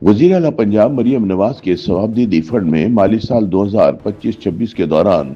वजीर आला पंजाब मरियम नवाज के सवाबदीदी फंड में माली साल 2025-26 के दौरान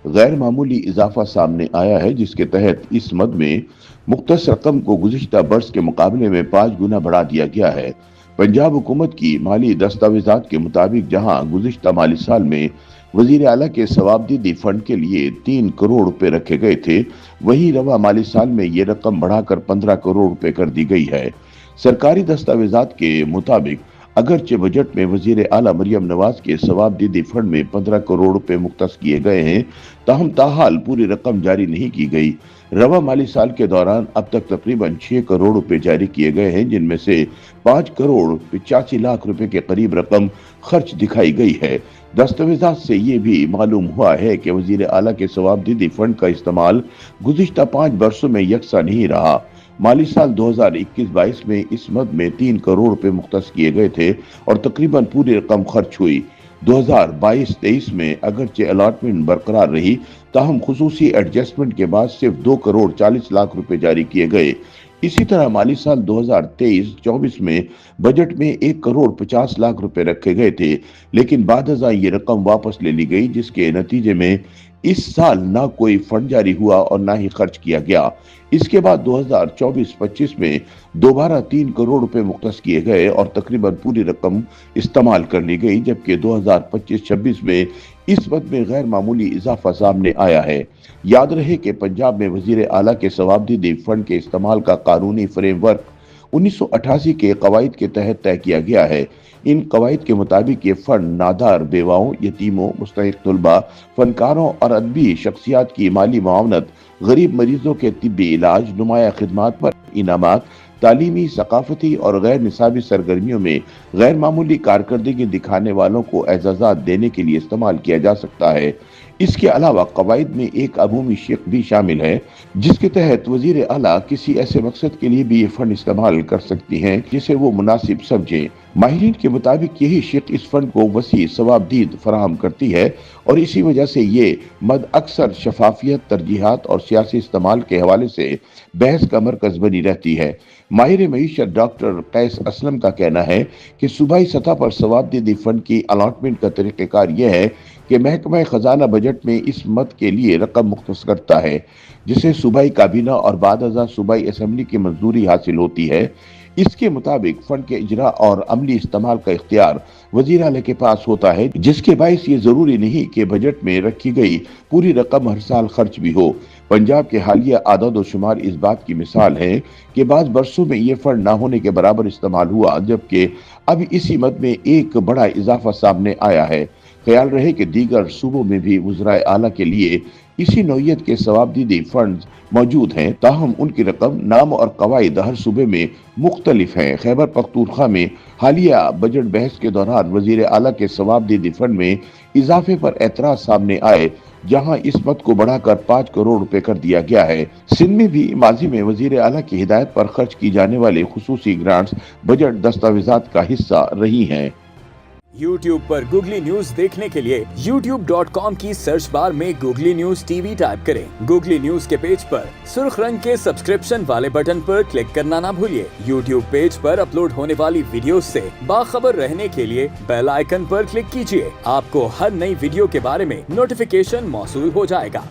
गैर मामूली इजाफा सामने आया है, जिसके तहत इस मद में मुख्तस रकम को गुज़िश्ता बरस के मुकाबले में 5 गुना बढ़ा दिया गया है। पंजाब हुकूमत की माली दस्तावेजात के मुताबिक जहां गुज़िश्ता माली साल में वजीर आला के सवाबदीदी फंड के लिए 3 करोड़ रुपए रखे गए थे, वहीं रवा माली साल में ये रकम बढ़ाकर 15 करोड़ रुपए कर दी गई है। सरकारी दस्तावेजात के मुताबिक अगरचे बजट में वजीर आला मरियम नवाज के सवाबदीदी फंड में 15 करोड़ रुपए मुख्तस किए गए हैं, ताहम ताहाल पूरी रकम जारी नहीं की गई। रवा माली साल के दौरान अब तक तकरीबन 6 करोड़ रुपए जारी किए गए हैं, जिनमें से 5 करोड़ 85 लाख रुपए के करीब रकम खर्च दिखाई गई है। दस्तावेजात से ये भी मालूम हुआ है कि वजीर आला के सवाबदीदी फंड का इस्तेमाल गुज़िश्ता 5 बरसों में यकसा नहीं रहा। माली साल 2021-22 में इस मद में 3 करोड़ रुपए मुख्तस किए गए थे और तकरीबन पूरी रकम खर्च हुई। 2022-23 में अगरचे अलॉटमेंट बरकरार रही, ताहम खुसूसी एडजस्टमेंट के बाद सिर्फ 2 करोड़ 40 लाख रुपए जारी किए गए। इसी तरह माली साल 2023-24 में बजट में 1 करोड़ 50 लाख रुपए रखे गए थे, लेकिन बाद ये रकम वापस ले ली गई, जिसके नतीजे में इस साल ना कोई फंड जारी हुआ और ना ही खर्च किया गया। इसके बाद 2024-25 में दोबारा 3 करोड़ रुपए मुख्तस किए गए और तकरीबन पूरी रकम इस्तेमाल कर ली गई, जबकि 2025-26 में इस मद में गैर मामूली इजाफा सामने आया है। याद रहे कि पंजाब में वजीर आला के सवाबदीदी फंड के इस्तेमाल का कानूनी फ्रेमवर्क 1988 के कवायद के तहत तय किया गया है। इन कवायद के मुताबिक ये फंड नादार बेवाओं, यतीमों, मुस्तहिक तलबा, फनकारों और अदबी शख्सियात की माली मुआवनत, गरीब मरीजों के तिब्बी इलाज, नुमाया खिदमात पर इनामात, तालीमी, सकाफती और गैर निसाबी सरगर्मियों में गैर मामूली कारकर्दगी दिखाने वालों को एजाज़ात देने के लिए इस्तेमाल किया जा सकता है। इसके अलावा कवायद में एक अमूमी शिक भी शामिल है, जिसके तहत वजीर आला किसी ऐसे मकसद के लिए भी ये फंड इस्तेमाल कर सकती हैं जिसे वो मुनासिब समझे। माहिरीन के मुताबिक यही शिक इस फंड को वसी सवाबदीद फराहम करती है और इसी वजह से ये मद अक्सर शफाफियत, तरजीहात और सियासी इस्तेमाल के हवाले से बहस का मरकज बनी रहती है। माहिर मईशत डॉक्टर कैस असलम का कहना है कि सूबाई सतह पर सवाबदीदी फंड की अलॉटमेंट का तरीक़ेकार यह है कि महकमा खजाना बजट में इस मद के लिए रकम मुख्तस करता है, जिसे सूबाई काबीना और बाद सूबाई असम्बली की मंजूरी हासिल होती है। इसके मुताबिक फंड के इजरा और अमली इस्तेमाल का इख्तियार वजीर आला के पास होता है, जिसके बायस ये जरूरी नहीं कि बजट में रखी गई पूरी रकम हर साल खर्च भी हो। पंजाब के हालिया आदाद व शुमार इस बात की मिसाल है कि बाज़ बरसों में ये फंड ना होने के बराबर इस्तेमाल हुआ, जबकि अब इसी मद में एक बड़ा इजाफा सामने आया है। ख्याल रहे कि दीगर सूबों में भी वज़राए आला के लिए इसी नौयत के सवाबदीदी फंड मौजूद हैं, ताहम उनकी रकम, नाम और कवायद हर सूबे में मुख्तलिफ हैं। खैबर पख्तूनख्वा में हालिया बजट बहस के दौरान वजीर आला के सवाबदीदी फंड में इजाफे पर एतराज सामने आए, जहां इस मद को बढ़ाकर 5 करोड़ रुपए कर दिया गया है। सिंध में भी माजी में वजीर आला की हिदायत पर खर्च की जाने वाली खुसूसी ग्रांट्स बजट दस्तावेजात का हिस्सा रही हैं। YouTube पर गूगली न्यूज देखने के लिए youtube.com की सर्च बार में गूगली न्यूज टीवी टाइप करें। गूगली न्यूज के पेज पर सुर्ख रंग के सब्सक्रिप्शन वाले बटन पर क्लिक करना ना भूलिए। YouTube पेज पर अपलोड होने वाली वीडियोस से बाखबर रहने के लिए बेल आइकन पर क्लिक कीजिए। आपको हर नई वीडियो के बारे में नोटिफिकेशन मौसूल हो जाएगा।